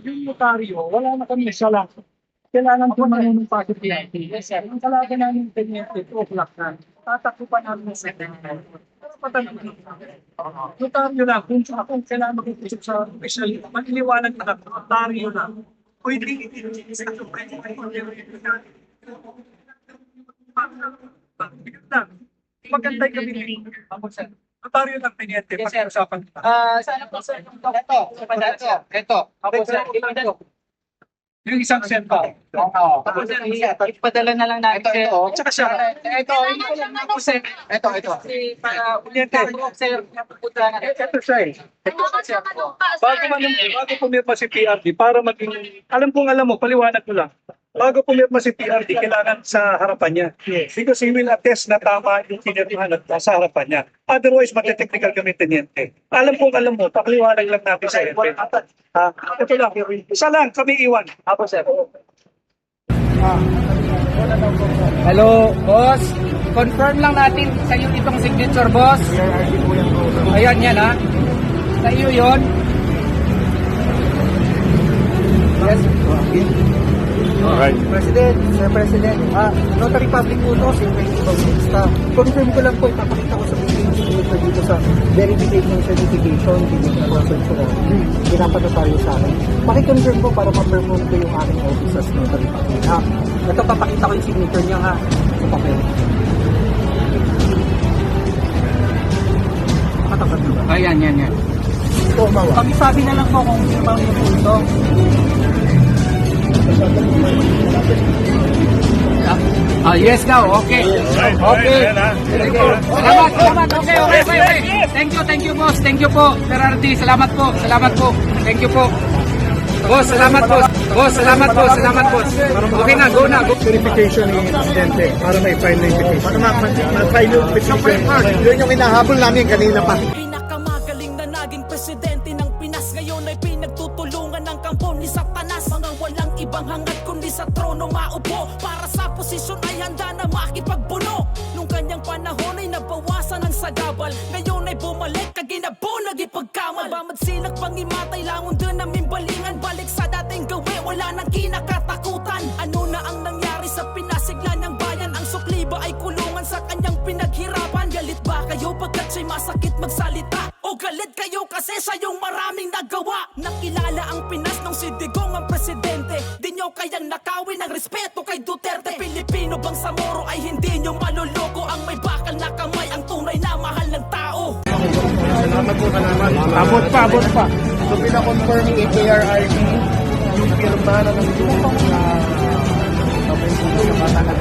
Yung notaryo, wala na kami siya lang. Kailangan po manunong pa sa PNP. Yes, sir. Ang talaga namin PNP, 2 o'clock na. Tatakbo pa namin sa PNP. Pero patanong notaryo lang, kung kailangan mag-isip sa official, maniliwanag na notaryo lang. Pwede sa magantay kami dito. Notaryo lang PNP. Yes, sir. Pag-usapan kita. Sana po sir, ito. Ako sir, Yung isang center. Ako sir, ipadala na lang natin sir. Tsaka siya. Ito lang ako sir. Ito. Kasi para ulitin po sir, napupunta na. Ito siya eh. Bago pumirma si PRD, para maging, alam mo, paliwanag ko lang. Bago pumirma si PRD, kailangan sa harapan niya. Because he will attest na tama yung pinirmahan at sa harapan niya. Otherwise, mati-technical kami teniente. Alam mo, pakliwanag lang natin sa FP. Ito lang, isa lang, kami iwan. Ako sir. Hello, boss. Confirm lang natin sa iyo itong signature, boss. Ayan yan ha. Sa iyo yun. Yes. Alright. President, Sir President, Notary Public Utos, yung principal staff. Confirm ko lang po, ipapakita ko sa signature dito sa verification certification, binigyan ko sa insurance. Pinapanotaryo sa akin. Pakiconfirm po para ma-perform ko yung aking office as Notary Public. Ito, papakita ko yung signature niya ha. Sa papel. Matapat na ba? Ayan, yan. Ito, umawa. Sabi na lang po kung firma niyo po ito. Yes daw. Okay. Okay. Salamat. Okay. Thank you boss. Thank you po. Ferrari, salamat po. Thank you po. Boss, salamat boss. Salamat boss. Okay na, go na. Verification ni Presidente para may file na invitation. Para ma-file yung petition. Yun yung hinahabol namin kanina pa. Pinakamagaling na naging presidente ng Pinas. Ngayon ay pinagtutulungan ng kampo ni Satanas. Mga walang ibang hangat kundi sa trono maupo. Para sa posisyon ay handa na makipagbuno. Nung kanyang panahon ay nabawasan ng sagabal. Ngayon ay bumalik kaginabo nagipagkamal. Bamad silak pangimatay langon dun namin balingan. Balik sa dating gawi wala nang kinakatakutan. Ano na ang nangyari sa pinasigla ng bayan? Ang sukli ba ay kulungan sa kanyang pinaghirapan? Galit ba kayo pagkat siya'y masakit magsalita? O galit kayo kasi siya yung maraming nagawa? Nakilala ang Pinas nung si Digong ang presidente. Di nyo kayang nakawin ang respeto kay Duterte. Pilipino bang sa Moro ay hindi nyo maluloko? Ang may bakal na kamay ang tunay na mahal ng tao. Salamat po. Abot pa. So, pinakonfirm ni AKRRD yung firma na ng tulong sa kapatid sa bata na